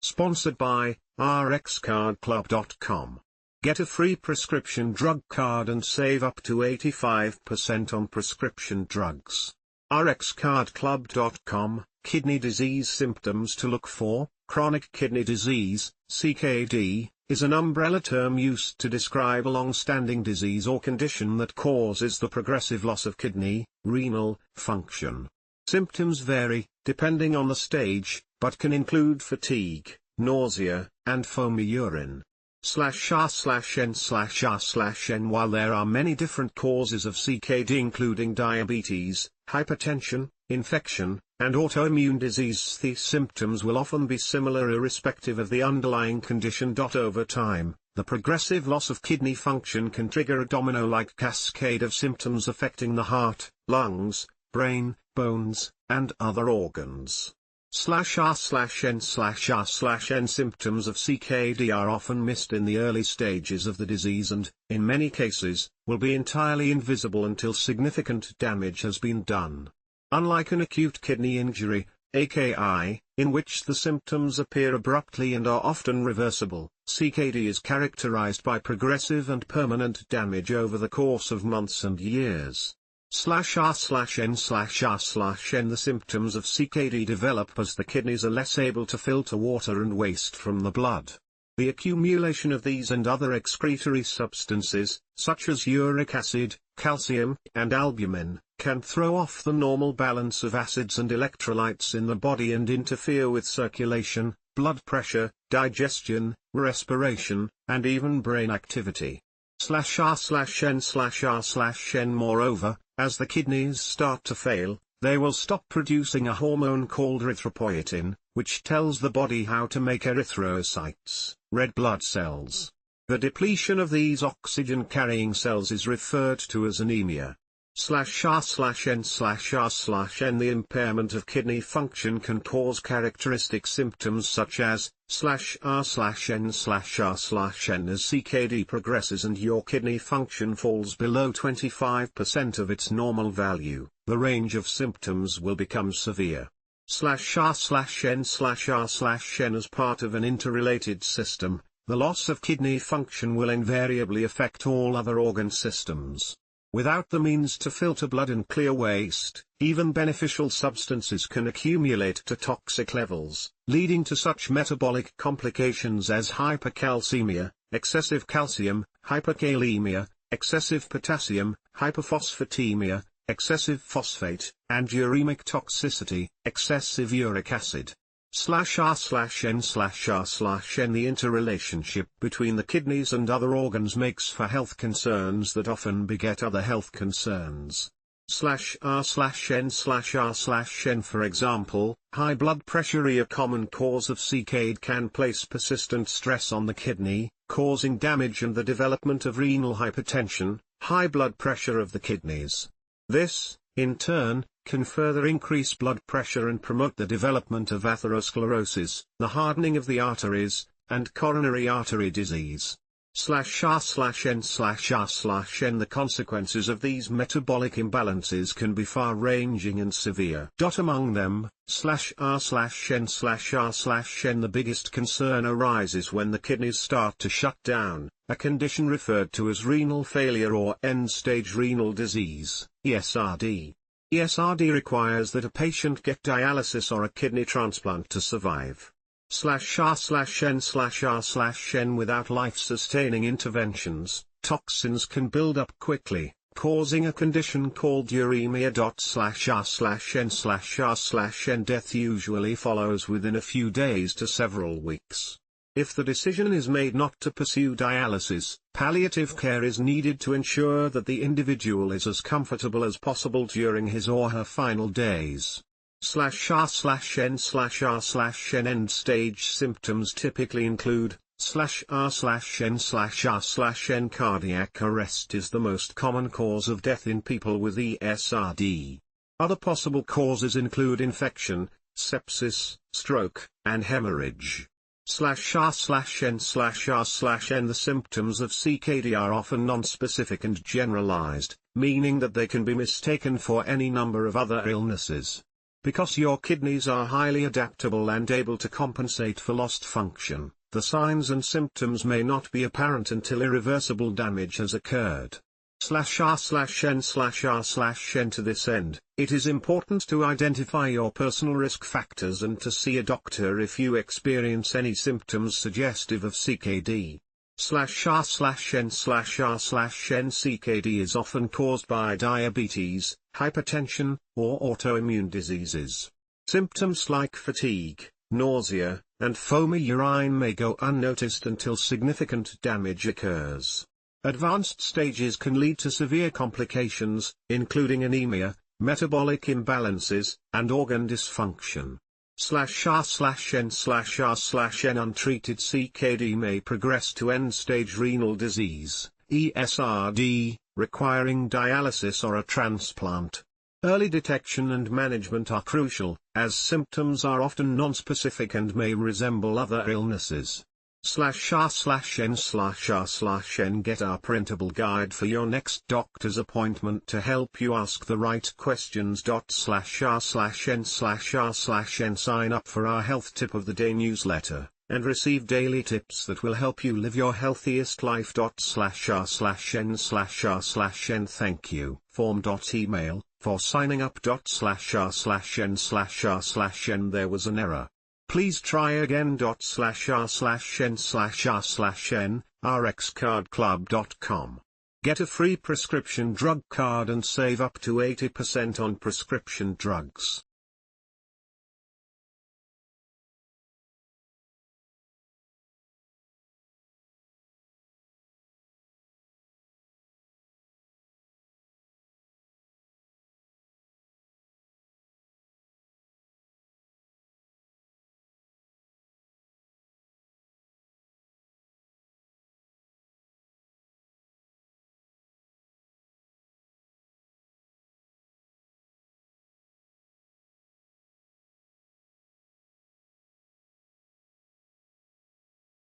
Sponsored by RxCardClub.com. Get a free prescription drug card and save up to 85% on prescription drugs. RxCardClub.com. Kidney disease symptoms to look for. Chronic kidney disease, CKD, is an umbrella term used to describe a long-standing disease or condition that causes the progressive loss of kidney, renal, function. Symptoms vary, depending on the stage, but can include fatigue, nausea, and foamy urine. /r/n/r/n. While there are many different causes of CKD including diabetes, hypertension, infection, and autoimmune disease, these symptoms will often be similar irrespective of the underlying condition. Over time, the progressive loss of kidney function can trigger a domino-like cascade of symptoms affecting the heart, lungs, brain, bones, and other organs. /r/n/r/n. Symptoms of CKD are often missed in the early stages of the disease and, in many cases, will be entirely invisible until significant damage has been done. Unlike an acute kidney injury, AKI, in which the symptoms appear abruptly and are often reversible, CKD is characterized by progressive and permanent damage over the course of months and years. /r/n/r/n. The symptoms of CKD develop as the kidneys are less able to filter water and waste from the blood. The accumulation of these and other excretory substances, such as uric acid, calcium, and albumin, can throw off the normal balance of acids and electrolytes in the body and interfere with circulation, blood pressure, digestion, respiration, and even brain activity. /r/n/r/n. Moreover, as the kidneys start to fail, they will stop producing a hormone called erythropoietin, which tells the body how to make erythrocytes, red blood cells. The depletion of these oxygen-carrying cells is referred to as anemia. /r/n/r/n. The impairment of kidney function can cause characteristic symptoms such as /r/n/r/n. As CKD progresses and your kidney function falls below 25% of its normal value, the range of symptoms will become severe. /r/n/r/n. As part of an interrelated system, the loss of kidney function will invariably affect all other organ systems. Without the means to filter blood and clear waste, even beneficial substances can accumulate to toxic levels, leading to such metabolic complications as hypercalcemia, excessive calcium, hyperkalemia, excessive potassium, hyperphosphatemia, excessive phosphate, and uremic toxicity, excessive uric acid. /r/n/r/n. The interrelationship between the kidneys and other organs makes for health concerns that often beget other health concerns. /r/n/r/n. For example, high blood pressure, a common cause of CKD, can place persistent stress on the kidney, causing damage and the development of renal hypertension, high blood pressure of the kidneys. This, in turn, can further increase blood pressure and promote the development of atherosclerosis, the hardening of the arteries, and coronary artery disease. /r/n/r/n. The consequences of these metabolic imbalances can be far-ranging and severe. Among them, /r/n/r/n. The biggest concern arises when the kidneys start to shut down, a condition referred to as renal failure or end-stage renal disease, ESRD. ESRD requires that a patient get dialysis or a kidney transplant to survive. /r/n/r/n. Without life-sustaining interventions, toxins can build up quickly, causing a condition called uremia. /r/n/r/n. Death usually follows within a few days to several weeks. If the decision is made not to pursue dialysis, palliative care is needed to ensure that the individual is as comfortable as possible during his or her final days. /r/n/r/n. End-stage symptoms typically include /r/n/r/n. Cardiac arrest is the most common cause of death in people with ESRD. Other possible causes include infection, sepsis, stroke, and hemorrhage. /r/n/r/n. The symptoms of CKD are often nonspecific and generalized, meaning that they can be mistaken for any number of other illnesses. Because your kidneys are highly adaptable and able to compensate for lost function, the signs and symptoms may not be apparent until irreversible damage has occurred. /r/n/r/n To this end, it is important to identify your personal risk factors and to see a doctor if you experience any symptoms suggestive of CKD. /r/n/r/n CKD is often caused by diabetes, hypertension, or autoimmune diseases. Symptoms like fatigue, nausea, and foamy urine may go unnoticed until significant damage occurs. Advanced stages can lead to severe complications, including anemia, metabolic imbalances, and organ dysfunction. /r/n/r/n Untreated CKD may progress to end-stage renal disease, ESRD, requiring dialysis or a transplant. Early detection and management are crucial, as symptoms are often nonspecific and may resemble other illnesses. /r/n/r/n Get our printable guide for your next doctor's appointment to help you ask the right questions. /r/n/r/n Sign up for our Health Tip of the Day newsletter, and receive daily tips that will help you live your healthiest life. /r/n/r/n Thank you. Form.email, for signing up. /r/n/r/n There was an error. Please try again. /r/n/r/n rxcardclub.com. Get a free prescription drug card and save up to 80% on prescription drugs.